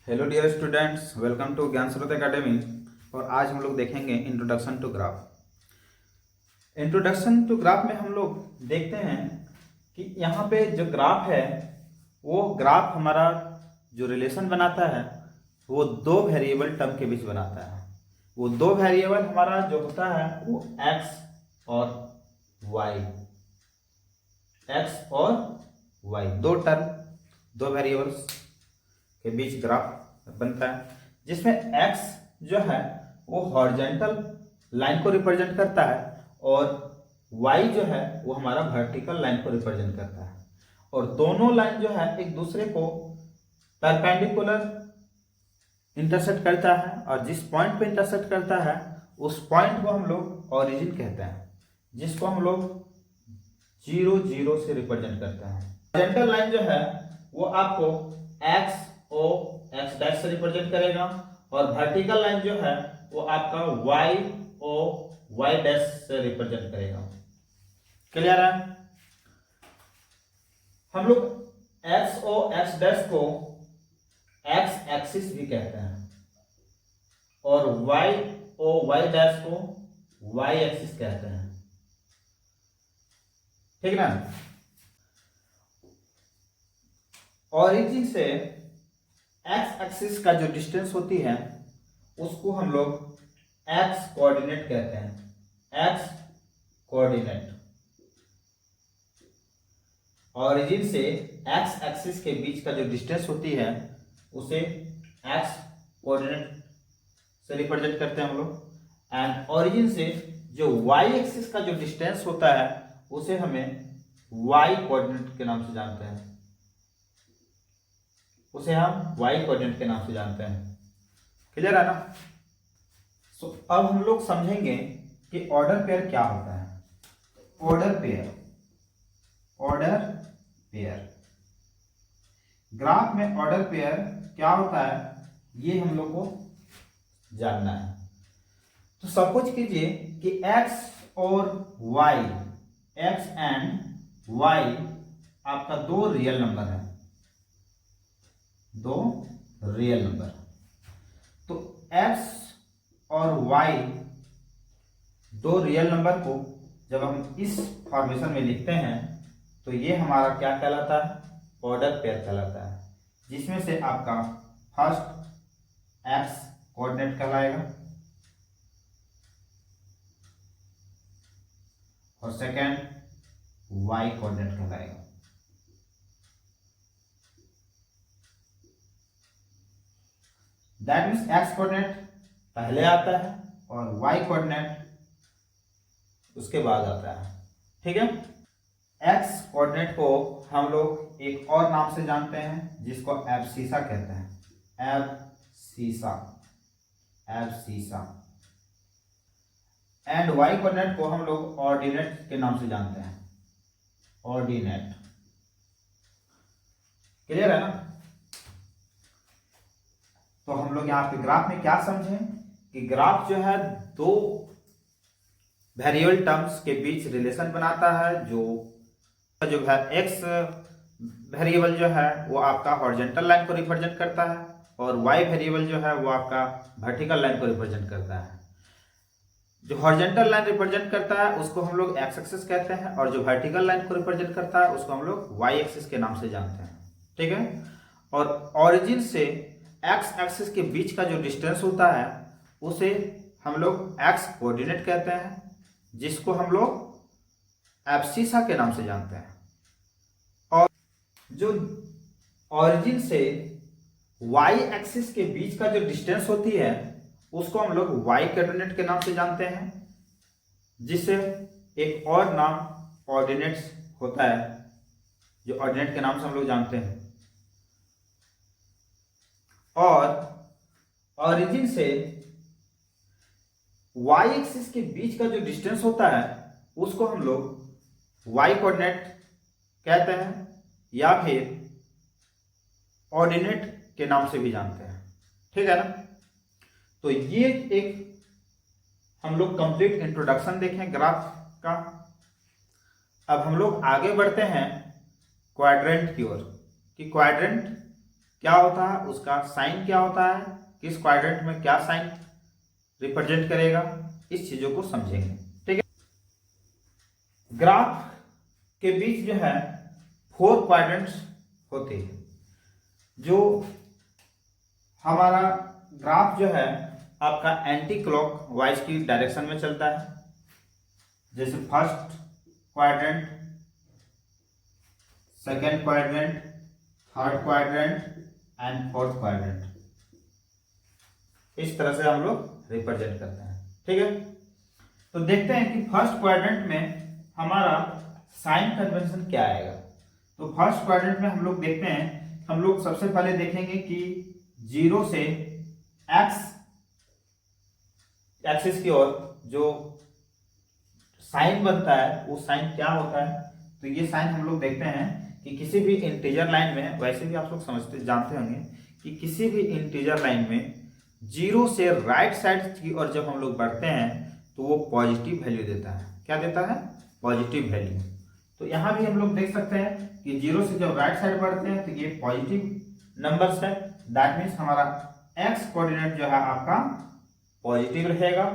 Hello dear students, welcome to Gyan Srot academy. और आज हम लोग देखेंगे introduction to graph. Introduction to graph में हम लोग देखते हैं कि यहाँ पे जो ग्राफ है वो ग्राफ हमारा जो रिलेशन बनाता है वो दो वेरिएबल टर्म के बीच बनाता है। वो दो वेरिएबल हमारा जो होता है वो x और y, x और y दो टर्म, दो वेरिएबल्स के बीच ग्राफ बनता है, जिसमें x जो है वो हॉरिजॉन्टल लाइन को रिप्रेजेंट करता है और y जो है वो हमारा वर्टिकल लाइन को रिप्रेजेंट करता है। और दोनों लाइन जो है एक दूसरे को परपेंडिकुलर इंटरसेक्ट करता है और जिस पॉइंट पे इंटरसेक्ट करता है उस पॉइंट को हम लोग ओरिजिन कहते हैं, जिसको हम लोग 0 0 से रिप्रेजेंट करते हैं। हॉरिजॉन्टल लाइन जो है वो आपको x o x डैश से रिप्रेजेंट करेगा और वर्टिकल लाइन जो है वो आपका y o y डैश से रिप्रेजेंट करेगा। क्लियर है? हम लोग x o x डैश को x एक्सिस भी कहते हैं और y o y डैश को y एक्सिस कहते हैं। ठीक ना? ओरिजिन से x एक्सिस का जो डिस्टेंस होती है उसको हम लोग x कोऑर्डिनेट कहते हैं। x कोऑर्डिनेट ओरिजिन से x एक्सिस के बीच का जो डिस्टेंस होती है उसे x कोऑर्डिनेट से रिप्रेजेंट करते हैं हम लोग। एंड ओरिजिन से जो y एक्सिस का जो डिस्टेंस होता है उसे हमें y कोऑर्डिनेट के नाम से जानते हैं, उसे हम y कोऑर्डिनेट के नाम से जानते हैं। क्लियर है ना? सो अब हम लोग समझेंगे कि ऑर्डर पेयर क्या होता है। ऑर्डर पेयर ग्राफ में ऑर्डर पेयर क्या होता है ये हम लोग को जानना है। तो सपोज कीजिए कि x और y, x एंड y आपका दो रियल नंबर है, दो रियल नंबर। तो x और y दो रियल नंबर को जब हम इस फॉर्मेशन में लिखते हैं तो ये हमारा क्या कहलाता है? ऑर्डर पेयर कहलाता है, जिसमें से आपका फर्स्ट x कोऑर्डिनेट कहलाएगा और सेकंड y कोऑर्डिनेट कहलाएगा। दैट मीन्स x कोऑर्डिनेट पहले आता है और y कोऑर्डिनेट उसके बाद आता है। ठीक है? x कोऑर्डिनेट को हम लोग एक और नाम से जानते हैं जिसको एब्सिसा कहते हैं। एब्सिसा एंड y कोऑर्डिनेट को हम लोग ऑर्डिनेट के नाम से जानते हैं, ऑर्डिनेट। क्लियर है ना? तो हम लोग यहाँ पे ग्राफ में क्या समझे कि ग्राफ जो है दो वेरिएबल टर्म्स के बीच रिलेशन बनाता है। जो है x वेरिएबल जो है वो आपका हॉरिजॉन्टल लाइन को रिप्रेजेंट करता है और y वेरिएबल जो है वो आपका वर्टिकल लाइन को रिप्रेजेंट करता है। जो हॉरिजॉन्टल लाइन रिप्रेजेंट करता है उसको हम लोग x एक्सिस कहते हैं और जो वर्टिकल लाइन को रिप्रेजेंट करता है उसको हम लोग y एक्सिस के नाम से जानते हैं। ठीक है? और ओरिजिन से x एक्सिस के बीच का जो डिस्टेंस होता है उसे हम लोग x कोऑर्डिनेट कहते हैं, जिसको हम लोग एब्सिसा के नाम से जानते हैं। और जो ओरिजिन से y एक्सिस के बीच का जो डिस्टेंस होती है उसको हम लोग y कोऑर्डिनेट के नाम से जानते हैं, जिससे एक और नाम ऑर्डिनेट्स होता है जो ऑर्डिनेट के नाम से हम लोग जानते हैं। और ओरिजिन से y एक्सिस के बीच का जो डिस्टेंस होता है उसको हम लोग y कोऑर्डिनेट कहते हैं या फिर ऑर्डिनेट के नाम से भी जानते हैं। ठीक है ना? तो ये एक हम लोग कंप्लीट इंट्रोडक्शन देखें ग्राफ का। अब हम लोग आगे बढ़ते हैं क्वाड्रेंट की ओर कि क्वाड्रेंट क्या होता है, उसका साइन क्या होता है, किस क्वाड्रेंट में क्या साइन रिप्रेजेंट करेगा, इस चीजों को समझेंगे। ठीक है। ग्राफ के बीच जो है 4 क्वाड्रेंट्स होते हैं। जो हमारा ग्राफ जो है आपका एंटी क्लॉक वाइज की डायरेक्शन में चलता है, जैसे first quadrant, second quadrant, third quadrant and fourth quadrant, इस तरह से हम लोग रिप्रेजेंट करते हैं। ठीक है। तो देखते हैं कि फर्स्ट क्वाड्रेंट में हमारा साइन कन्वेंशन क्या आएगा। तो फर्स्ट क्वाड्रेंट में हम लोग देखते हैं, हम लोग सबसे पहले देखेंगे कि 0 से एक्स एक्सिस की ओर जो साइन बनता है वो साइन क्या होता है। तो ये साइन हम लोग देखते हैं कि किसी भी इंटीजर लाइन में, वैसे भी आप लोग समझते जानते होंगे कि किसी भी इंटीजर लाइन में 0 से राइट साइड की ओर जब हम लोग बढ़ते हैं तो वो पॉजिटिव वैल्यू देता है। क्या देता है? Positive value. तो यहाँ भी हम लोग देख सकते हैं कि 0 से जब राइट साइड बढ़ते हैं तो ये पॉजिटिव नंबर्स है। दैट मीन्स हमारा एक्स कोऑर्डिनेट जो है आपका पॉजिटिव रहेगा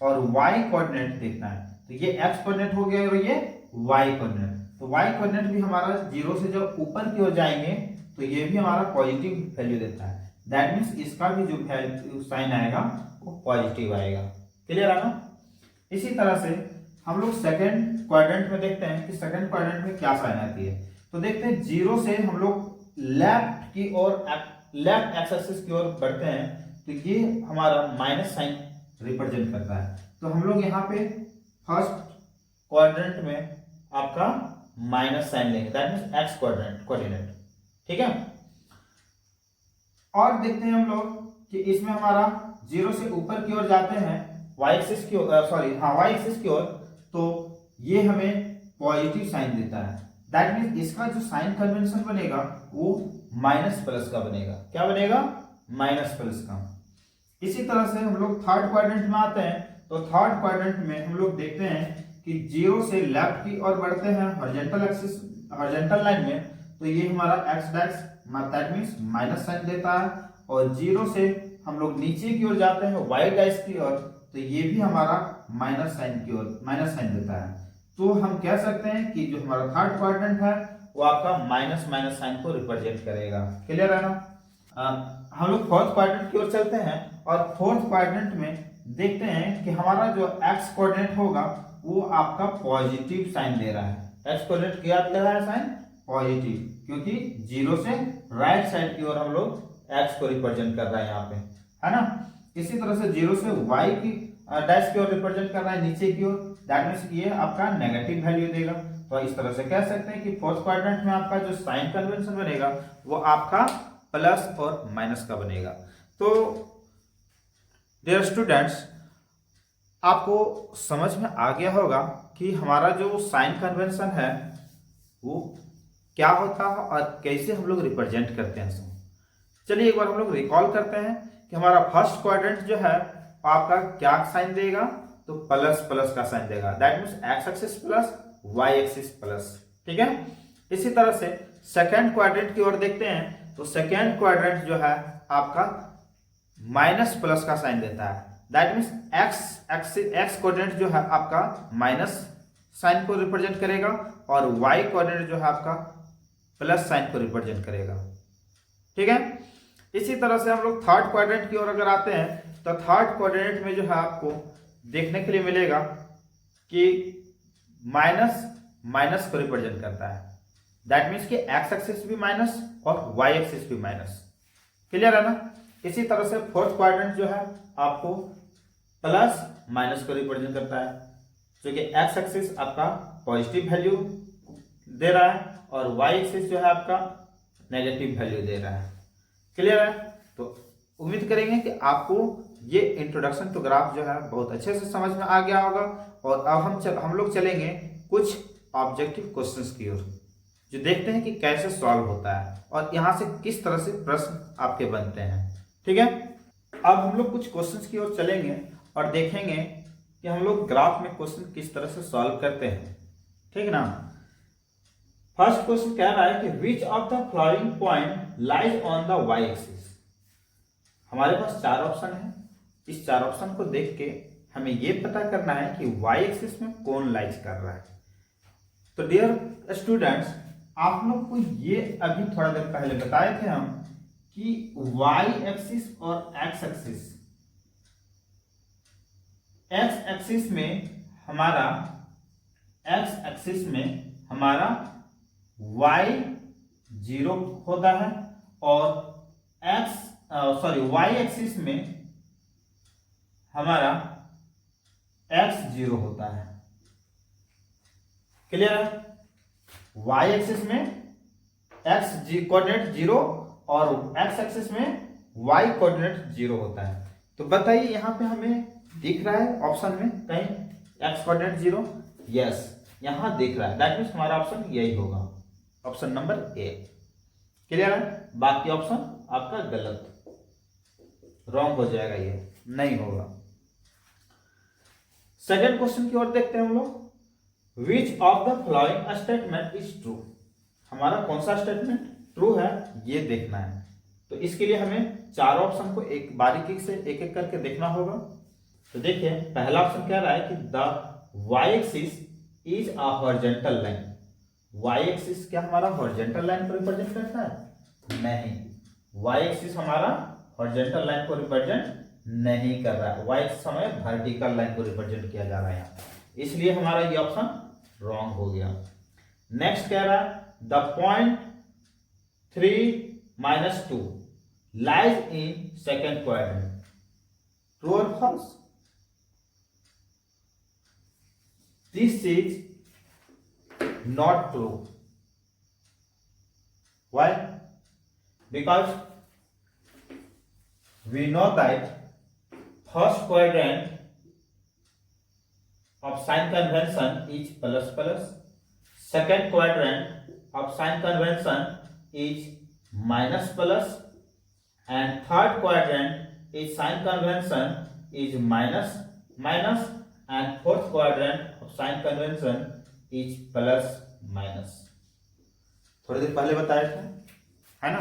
और वाई कोऑर्डिनेट देखना है। तो ये एक्स कोऑर्डिनेट हो गया और ये वाई कोऑर्डिनेट। तो वाई कोऑर्डिनेट भी हमारा 0 से जब ऊपर की ओर जाएंगे तो ये भी हमारा पॉजिटिव वैल्यू देता है। दैट मीन्स इसका भी जो वैल्यू साइन आएगा वो पॉजिटिव आएगा। क्लियर है ना? इसी तरह से हम लोग सेकंड क्वाड्रेंट में देखते हैं कि सेकंड क्वाड्रेंट में क्या साइन आती है। तो देखते हैं 0 से हम लोग लेफ्ट की ओर, लेफ्ट एक्स एक्सिस की ओर बढ़ते हैं तो ये हमारा माइनस साइन रिप्रेजेंट करता है। तो हम लोग यहाँ पे फर्स्ट क्वाड्रेंट में आपका माइनस साइन लेंगे, दैट मीन्स एक्स कोऑर्डिनेट। ठीक है। और देखते हैं हम लोग कि इसमें हमारा 0 से ऊपर की ओर जाते हैं वाई एक्सिस की ओर, वाई एक्सिस की ओर, तो ये हमें पॉजिटिव साइन देता है। दैट मीन्स इसका जो साइन कन्वेंशन बनेगा वो माइनस प्लस का बनेगा। क्या बनेगा? माइनस प्लस का। इसी तरह से हम लोग थर्ड क्वाड्रेंट में आते हैं। तो थर्ड क्वाड्रेंट में हम लोग देखते हैं कि 0 से लेफ्ट की ओर बढ़ते हैं हॉरिजॉन्टल एक्सिस, हॉरिजॉन्टल लाइन में, तो ये हमारा X dash that means minus sign देता है। और 0 से हम लोग नीचे की ओर जाते हैं वाई डैश की ओर, तो ये भी हमारा माइनस साइन की ओर माइनस साइन देता है। तो हम कह सकते हैं कि जो हमारा थर्ड क्वाड्रेंट है वो आपका माइनस माइनस साइन को रिप्रेजेंट करेगा। क्लियर है ना? हम लोग फोर्थ क्वाड्रेंट की ओर चलते हैं और फोर्थ क्वाड्रेंट में देखते हैं कि हमारा जो एक्स कोऑर्डिनेट होगा वो आपका पॉजिटिव साइन दे रहा है। एक्स कोऑर्डिनेट क्या दे रहा है? साइन पॉजिटिव, क्योंकि 0 से राइट साइड की ओर हम लोग एक्स को रिप्रेजेंट कर रहे हैं यहाँ पे, है ना? इसी तरह से 0 से वाई की डैश की ओर रिप्रेजेंट कर रहा है नीचे की ओर, दैट मीन्स ये आपका नेगेटिव वैल्यू देगा। तो इस तरह से कह सकते हैं कि फोर्थ क्वाड्रेंट में आपका जो साइन कन्वेंशन बनेगा वो आपका प्लस और माइनस का बनेगा। तो डियर स्टूडेंट्स, आपको समझ में आ गया होगा कि हमारा जो साइन कन्वेंशन है वो क्या होता है और कैसे हम लोग रिप्रेजेंट करते हैं। चलिए एक बार हम लोग रिकॉल करते हैं कि हमारा फर्स्ट क्वाड्रेंट जो है आपका क्या साइन देगा? तो प्लस प्लस का साइन देगा। That means X axis plus Y axis plus. ठीक है। इसी तरह से सेकेंड क्वाड्रेंट की ओर देखते हैं तो सेकेंड क्वाड्रेंट जो है आपका माइनस प्लस का साइन देता है। दैट मीन्स एक्स कोऑर्डिनेट जो है आपका माइनस साइन को रिप्रेजेंट करेगा और वाई कोऑर्डिनेट जो है आपका प्लस साइन को रिप्रेजेंट करेगा। ठीक है। इसी तरह से हम लोग थर्ड क्वाड्रेंट की ओर अगर आते हैं तो थर्ड क्वाड्रेंट में जो है आपको देखने के लिए मिलेगा कि माइनस माइनस को रिप्रेजेंट करता है। दैट मीन्स कि एक्स एक्सिस भी माइनस और वाई एक्सिस भी माइनस। क्लियर है ना? इसी तरह से फोर्थ क्वाड्रेंट जो है आपको प्लस माइनस को रिप्रेजेंट करता है, जो कि एक्स एक्सिस आपका पॉजिटिव वैल्यू दे रहा है और वाई एक्सिस जो है आपका नेगेटिव वैल्यू दे रहा है। क्लियर है? तो उम्मीद करेंगे कि आपको ये इंट्रोडक्शन टू ग्राफ जो है बहुत अच्छे से समझ में आ गया होगा। और अब हम लोग चलेंगे कुछ ऑब्जेक्टिव क्वेश्चंस की ओर, जो देखते हैं कि कैसे सॉल्व होता है और यहाँ से किस तरह से प्रश्न आपके बनते हैं। ठीक है। अब हम लोग कुछ क्वेश्चंस की ओर चलेंगे और देखेंगे कि हम लोग ग्राफ में क्वेश्चन किस तरह से सॉल्व करते हैं। ठीक ना? फर्स्ट क्वेश्चन कह रहा है कि which of the following point lies on the Y axis. हमारे पास चार ऑप्शन है, इस चार ऑप्शन को देख के हमें यह पता करना है कि वाई एक्सिस में कौन लाइज कर रहा है। तो डियर स्टूडेंट्स, आप लोग को ये अभी थोड़ा देर पहले बताए थे हम कि वाई एक्सिस और एक्स एक्सिस, एक्स एक्सिस में हमारा y 0 होता है और y एक्सिस में हमारा x 0 होता है। क्लियर है? y एक्सिस में x कोऑर्डिनेट 0 और x एक्सिस में y कोऑर्डिनेट 0 होता है। तो बताइए यहाँ पे हमें दिख रहा है ऑप्शन में कहीं x कोऑर्डिनेट 0? यस, यहां दिख रहा है। दैट मीन्स हमारा ऑप्शन यही होगा, ऑप्शन नंबर ए। क्लियर है? बाकी ऑप्शन आपका गलत, रॉन्ग हो जाएगा, ये नहीं होगा। सेकंड क्वेश्चन की ओर देखते हैं हम लोग। विच of the following statement is true. हमारा कौन सा स्टेटमेंट ट्रू है ये देखना है। तो इसके लिए हमें चार ऑप्शन को एक बारीकी से एक एक करके देखना होगा। तो देखिए, पहला ऑप्शन कह रहा है कि the Y axis is a horizontal line. Y axis क्या हमारा हॉरिजॉन्टल लाइन को रिप्रेजेंट करता है? नहीं, वाई एक्सिस हमारा हॉरिजॉन्टल लाइन को रिप्रेजेंट नहीं कर रहा है। वाई एक्सिस हमें वर्टिकल लाइन को रिप्रेजेंट किया जा रहा है यहाँ, इसलिए हमारा ये ऑप्शन रॉन्ग हो गया। नेक्स्ट कह रहा है the point 3-2 lies in second quadrant. True और false? This is not true. Why? Because we know that first quadrant of sign convention is plus plus, second quadrant of sign convention is minus plus, and third quadrant is sign convention is minus minus, and fourth quadrant of sign convention is plus minus। थोड़ी देर पहले बताया था, है ना?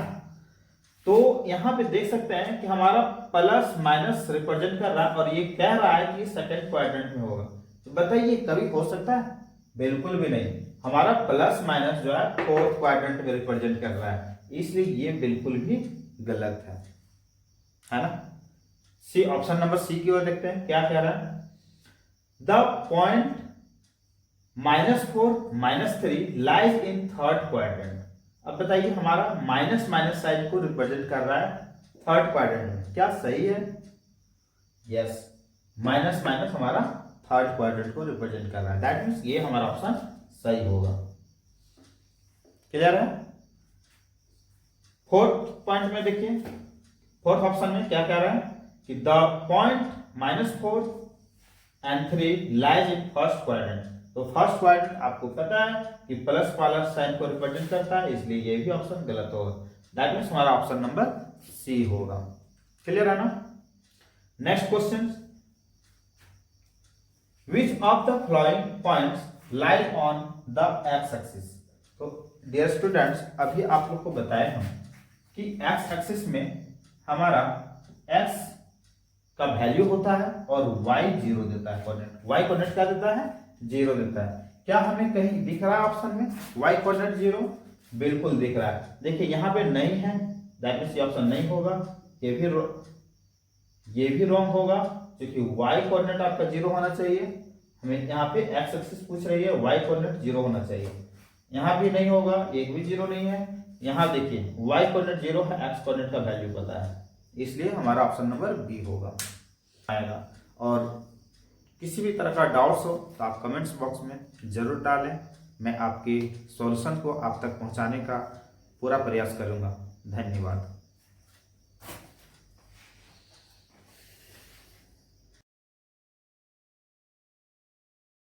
तो यहां पे देख सकते हैं कि हमारा प्लस माइनस रिप्रेजेंट कर रहा है और ये कह रहा है कि सेकंड क्वाड्रेंट में होगा। तो बताइए कभी हो सकता है? बिल्कुल भी नहीं। हमारा प्लस माइनस जो है फोर्थ क्वाड्रेंट में रिप्रेजेंट कर रहा है, इसलिए ये बिल्कुल भी गलत है ना? सी, ऑप्शन नंबर सी की ओर देखते हैं, क्या कह रहा है? The point -4 -3 lies in third quadrant. अब बताइए, हमारा माइनस माइनस साइन को रिप्रेजेंट कर रहा है थर्ड क्वाड्रेंट में, क्या सही है? यस, माइनस माइनस हमारा थर्ड क्वाड्रेंट को रिप्रेजेंट कर रहा है। दैट मीन्स ये हमारा ऑप्शन सही होगा। क्लियर है? फोर्थ पॉइंट में देखिए, फोर्थ ऑप्शन में क्या कह रहा है कि the point -4 and 3 lies in first quadrant। तो फर्स्ट क्वाड्रेंट आपको पता है कि प्लस वाला साइन को रिप्रेजेंट करता है, इसलिए ये भी ऑप्शन गलत होगा। दैट मीन्स हमारा ऑप्शन नंबर सी होगा। क्लियर है ना? Next question, which of the following points lies on the x axis. तो डियर स्टूडेंट्स, अभी आप लोग को बताए हम कि एक्स एक्सिस में हमारा एक्स का वैल्यू होता है और y 0 देता है कोऑर्डिनेट। y कोऑर्डिनेट क्या देता है? 0 देता है। क्या हमें कहीं दिख रहा है ऑप्शन में y कोऑर्डिनेट 0? बिल्कुल दिख रहा है। देखिए यहाँ पे नहीं है, दैट मींस ये ऑप्शन नहीं होगा। ये भी रॉन्ग होगा, क्योंकि y कोऑर्डिनेट आपका 0 होना चाहिए। हमें यहाँ पे x एक्सिस पूछ रही है, y कोऑर्डिनेट 0 होना चाहिए। यहाँ भी नहीं होगा, एक भी 0 नहीं है। यहाँ देखिए y कोऑर्डिनेट 0 है, x कोऑर्डिनेट का वैल्यू पता है, इसलिए हमारा ऑप्शन नंबर बी होगा आएगा। और किसी भी तरह का डाउट्स हो तो आप कमेंट्स बॉक्स में जरूर डालें, मैं आपकी सॉल्यूशन को आप तक पहुंचाने का पूरा प्रयास करूंगा। धन्यवाद।